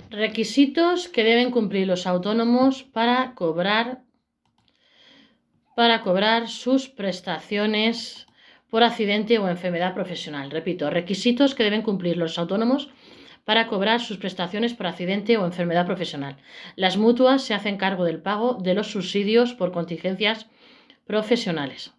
Requisitos que deben cumplir los autónomos para cobrar sus prestaciones por accidente o enfermedad profesional. Repito, requisitos que deben cumplir los autónomos para cobrar sus prestaciones por accidente o enfermedad profesional. Las mutuas se hacen cargo del pago de los subsidios por contingencias profesionales.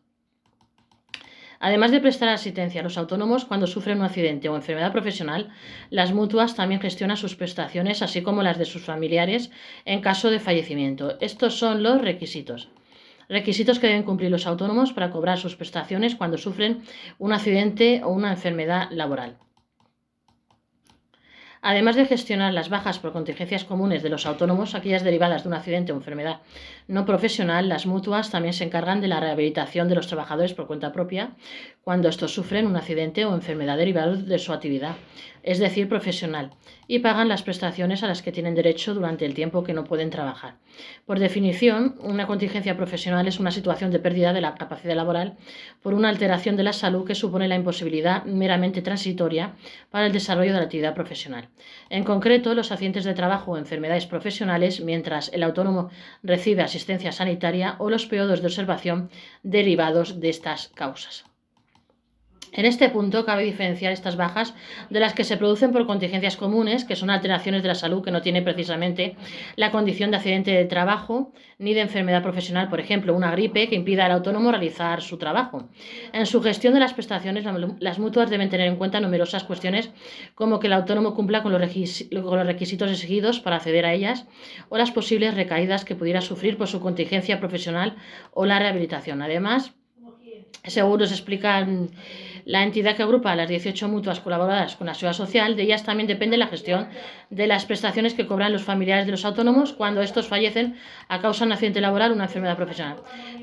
Además de prestar asistencia a los autónomos cuando sufren un accidente o enfermedad profesional, las mutuas también gestionan sus prestaciones, así como las de sus familiares en caso de fallecimiento. Estos son los requisitos. Requisitos que deben cumplir los autónomos para cobrar sus prestaciones cuando sufren un accidente o una enfermedad laboral. Además de gestionar las bajas por contingencias comunes de los autónomos, aquellas derivadas de un accidente o enfermedad no profesional, las mutuas también se encargan de la rehabilitación de los trabajadores por cuenta propia cuando estos sufren un accidente o enfermedad derivados de su actividad, es decir, profesional, y pagan las prestaciones a las que tienen derecho durante el tiempo que no pueden trabajar. Por definición, una contingencia profesional es una situación de pérdida de la capacidad laboral por una alteración de la salud que supone la imposibilidad meramente transitoria para el desarrollo de la actividad profesional. En concreto, los accidentes de trabajo o enfermedades profesionales, mientras el autónomo recibe asistencia sanitaria, o los periodos de observación derivados de estas causas. En este punto cabe diferenciar estas bajas de las que se producen por contingencias comunes, que son alteraciones de la salud que no tiene precisamente la condición de accidente de trabajo ni de enfermedad profesional, por ejemplo, una gripe que impida al autónomo realizar su trabajo. En su gestión de las prestaciones, las mutuas deben tener en cuenta numerosas cuestiones, como que el autónomo cumpla con los requisitos exigidos para acceder a ellas, o las posibles recaídas que pudiera sufrir por su contingencia profesional o la rehabilitación. Además, según nos explica la entidad que agrupa a las 18 mutuas colaboradoras con la Seguridad Social, de ellas también depende la gestión de las prestaciones que cobran los familiares de los autónomos cuando estos fallecen a causa de un accidente laboral o una enfermedad profesional.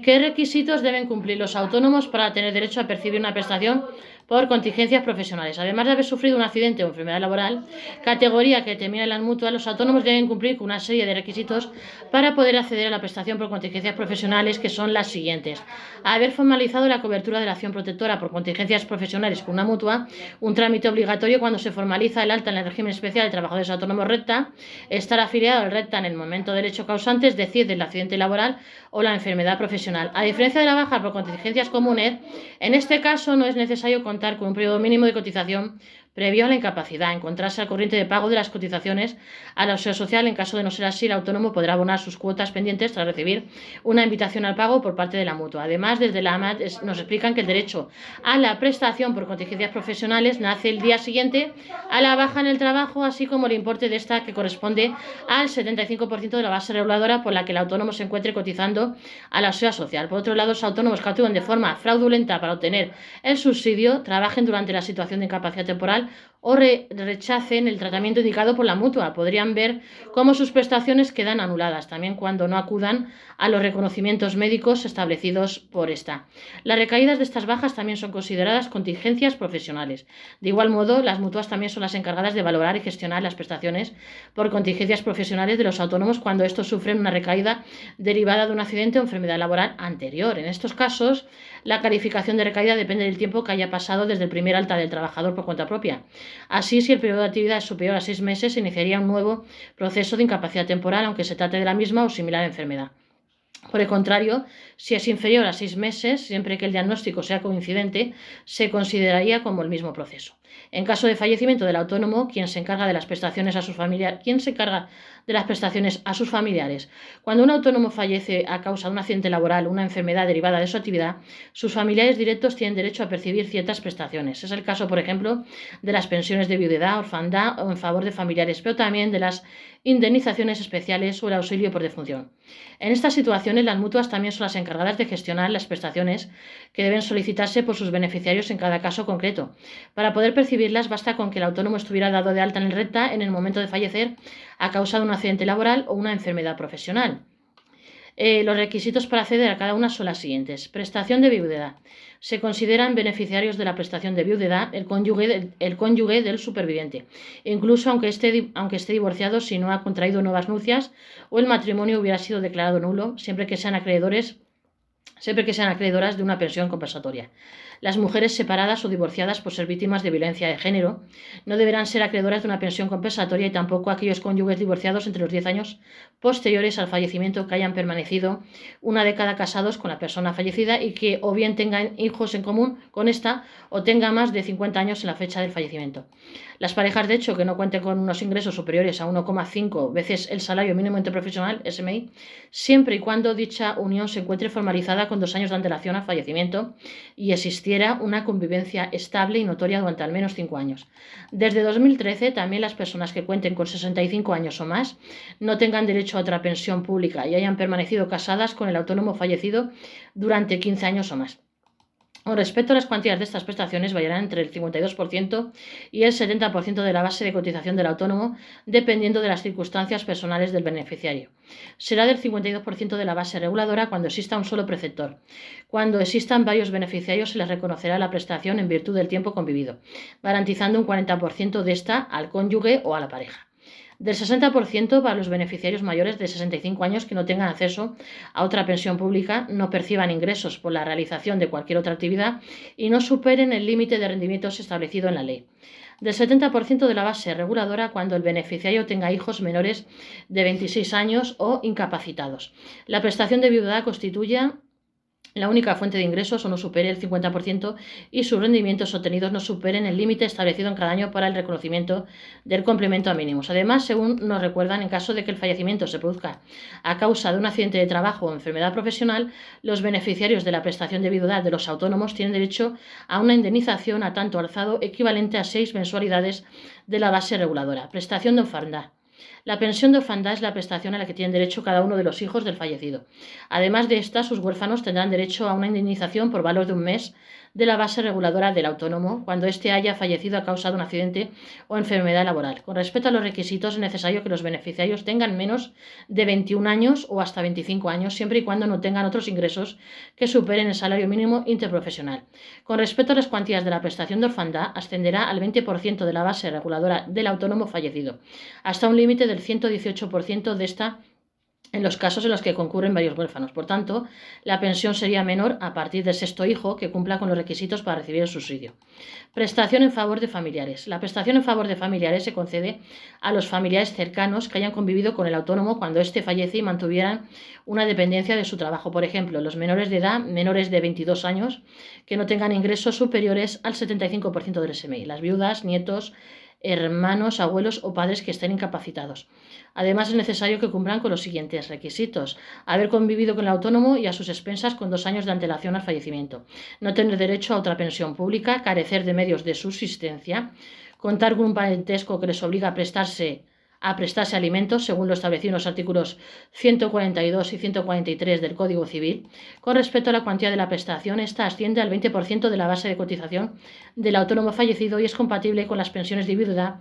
¿Qué requisitos deben cumplir los autónomos para tener derecho a percibir una prestación por contingencias profesionales? Además de haber sufrido un accidente o enfermedad laboral, categoría que determina las mutuas, los autónomos deben cumplir con una serie de requisitos para poder acceder a la prestación por contingencias profesionales, que son las siguientes: haber formalizado la cobertura de la acción protectora por contingencias profesionales con una mutua, un trámite obligatorio cuando se formaliza el alta en el régimen especial de trabajadores autónomos RETA, estar afiliado al RETA en el momento del hecho causante, es decir, del accidente laboral o la enfermedad profesional. A diferencia de la baja por contingencias comunes, en este caso no es necesario contar con un periodo mínimo de cotización previo a la incapacidad, encontrarse al corriente de pago de las cotizaciones a la Seguridad Social. En caso de no ser así, el autónomo podrá abonar sus cuotas pendientes tras recibir una invitación al pago por parte de la mutua. Además, desde la AMAT nos explican que el derecho a la prestación por contingencias profesionales nace el día siguiente a la baja en el trabajo, así como el importe de esta, que corresponde al 75% de la base reguladora por la que el autónomo se encuentre cotizando a la Seguridad Social. Por otro lado, los autónomos que actúen de forma fraudulenta para obtener el subsidio, trabajen durante la situación de incapacidad temporal o rechacen el tratamiento indicado por la mutua, podrían ver cómo sus prestaciones quedan anuladas, también cuando no acudan a los reconocimientos médicos establecidos por esta. Las recaídas de estas bajas también son consideradas contingencias profesionales. De igual modo, las mutuas también son las encargadas de valorar y gestionar las prestaciones por contingencias profesionales de los autónomos cuando estos sufren una recaída derivada de un accidente o enfermedad laboral anterior. En estos casos, la calificación de recaída depende del tiempo que haya pasado desde el primer alta del trabajador por cuenta propia. Así, si el periodo de actividad es superior a 6 meses, se iniciaría un nuevo proceso de incapacidad temporal, aunque se trate de la misma o similar enfermedad. Por el contrario, si es inferior a 6 meses, siempre que el diagnóstico sea coincidente, se consideraría como el mismo proceso. En caso de fallecimiento del autónomo, ¿quién se encarga de las prestaciones a sus familiares? Cuando un autónomo fallece a causa de un accidente laboral o una enfermedad derivada de su actividad, sus familiares directos tienen derecho a percibir ciertas prestaciones. Es el caso, por ejemplo, de las pensiones de viudedad, orfandad o en favor de familiares, pero también de las indemnizaciones especiales o el auxilio por defunción. En estas situaciones, las mutuas también son las encargadas de gestionar las prestaciones que deben solicitarse por sus beneficiarios en cada caso concreto. Para poder percibirlas, basta con que el autónomo estuviera dado de alta en el RETA en el momento de fallecer a causa de un accidente laboral o una enfermedad profesional. Los requisitos para acceder a cada una son las siguientes. Prestación de viudedad. Se consideran beneficiarios de la prestación de viudedad el cónyuge del superviviente, incluso aunque esté divorciado, si no ha contraído nuevas nupcias o el matrimonio hubiera sido declarado nulo, siempre que sean acreedoras de una pensión compensatoria. Las mujeres separadas o divorciadas por ser víctimas de violencia de género no deberán ser acreedoras de una pensión compensatoria y tampoco aquellos cónyuges divorciados entre los 10 años posteriores al fallecimiento que hayan permanecido una década casados con la persona fallecida y que o bien tengan hijos en común con esta o tenga más de 50 años en la fecha del fallecimiento. Las parejas de hecho que no cuenten con unos ingresos superiores a 1,5 veces el salario mínimo interprofesional, SMI, siempre y cuando dicha unión se encuentre formalizada con 2 años de antelación al fallecimiento y existiera una convivencia estable y notoria durante al menos 5 años. Desde 2013, también las personas que cuenten con 65 años o más no tengan derecho a otra pensión pública y hayan permanecido casadas con el autónomo fallecido durante 15 años o más. Con respecto a las cuantías de estas prestaciones, variarán entre el 52% y el 70% de la base de cotización del autónomo, dependiendo de las circunstancias personales del beneficiario. Será del 52% de la base reguladora cuando exista un solo preceptor. Cuando existan varios beneficiarios, se les reconocerá la prestación en virtud del tiempo convivido, garantizando un 40% de esta al cónyuge o a la pareja. Del 60% para los beneficiarios mayores de 65 años que no tengan acceso a otra pensión pública, no perciban ingresos por la realización de cualquier otra actividad y no superen el límite de rendimientos establecido en la ley. Del 70% de la base reguladora cuando el beneficiario tenga hijos menores de 26 años o incapacitados. La prestación de viudedad constituye la única fuente de ingresos o no supere el 50% y sus rendimientos obtenidos no superen el límite establecido en cada año para el reconocimiento del complemento a mínimos. Además, según nos recuerdan, en caso de que el fallecimiento se produzca a causa de un accidente de trabajo o enfermedad profesional, los beneficiarios de la prestación de viudedad de los autónomos tienen derecho a una indemnización a tanto alzado equivalente a 6 mensualidades de la base reguladora. Prestación de orfandad. La pensión de orfandad es la prestación a la que tienen derecho cada uno de los hijos del fallecido. Además de esta, sus huérfanos tendrán derecho a una indemnización por valor de un mes de la base reguladora del autónomo cuando éste haya fallecido a causa de un accidente o enfermedad laboral. Con respecto a los requisitos, es necesario que los beneficiarios tengan menos de 21 años o hasta 25 años, siempre y cuando no tengan otros ingresos que superen el salario mínimo interprofesional. Con respecto a las cuantías de la prestación de orfandad, ascenderá al 20% de la base reguladora del autónomo fallecido, hasta un límite del 118% de esta en los casos en los que concurren varios huérfanos. Por tanto, la pensión sería menor a partir del 6º hijo que cumpla con los requisitos para recibir el subsidio. Prestación en favor de familiares. La prestación en favor de familiares se concede a los familiares cercanos que hayan convivido con el autónomo cuando éste fallece y mantuvieran una dependencia de su trabajo. Por ejemplo, los menores de edad, menores de 22 años, que no tengan ingresos superiores al 75% del SMI. Las viudas, nietos, hermanos, abuelos o padres que estén incapacitados. Además, es necesario que cumplan con los siguientes requisitos: haber convivido con el autónomo y a sus expensas con 2 años de antelación al fallecimiento, no tener derecho a otra pensión pública, carecer de medios de subsistencia, contar con un parentesco que les obliga a prestarse alimentos según lo establecido en los artículos 142 y 143 del Código Civil. Con respecto a la cuantía de la prestación, esta asciende al 20% de la base de cotización del autónomo fallecido y es compatible con las pensiones de viudedad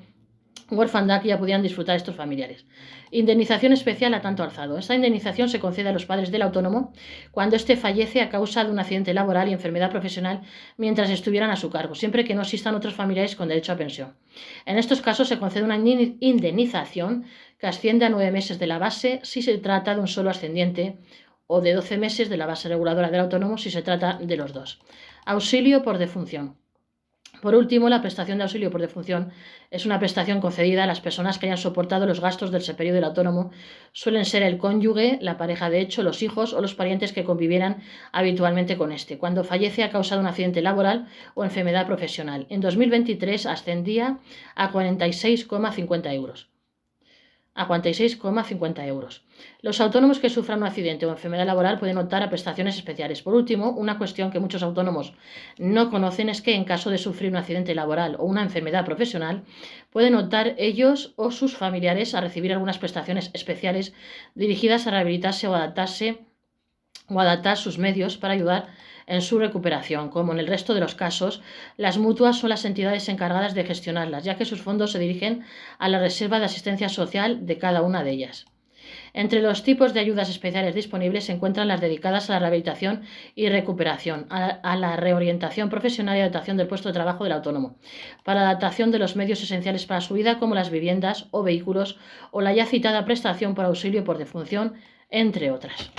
o orfandad que ya podían disfrutar estos familiares. Indemnización especial a tanto alzado. Esta indemnización se concede a los padres del autónomo cuando éste fallece a causa de un accidente laboral y enfermedad profesional mientras estuvieran a su cargo, siempre que no existan otros familiares con derecho a pensión. En estos casos se concede una indemnización que asciende a 9 meses de la base si se trata de un solo ascendiente o de 12 meses de la base reguladora del autónomo si se trata de los dos. Auxilio por defunción. Por último, la prestación de auxilio por defunción es una prestación concedida a las personas que hayan soportado los gastos del sepelio del autónomo. Suelen ser el cónyuge, la pareja de hecho, los hijos o los parientes que convivieran habitualmente con éste, cuando fallece a causa de un accidente laboral o enfermedad profesional. En 2023 ascendía a 46,50 euros. A 46,50 euros. Los autónomos que sufran un accidente o enfermedad laboral pueden optar a prestaciones especiales. Por último, una cuestión que muchos autónomos no conocen es que en caso de sufrir un accidente laboral o una enfermedad profesional, pueden optar ellos o sus familiares a recibir algunas prestaciones especiales dirigidas a rehabilitarse o adaptar sus medios para ayudar en su recuperación. Como en el resto de los casos, las mutuas son las entidades encargadas de gestionarlas, ya que sus fondos se dirigen a la reserva de asistencia social de cada una de ellas. Entre los tipos de ayudas especiales disponibles se encuentran las dedicadas a la rehabilitación y recuperación, a la reorientación profesional y adaptación del puesto de trabajo del autónomo, para la adaptación de los medios esenciales para su vida, como las viviendas o vehículos, o la ya citada prestación por auxilio por defunción, entre otras.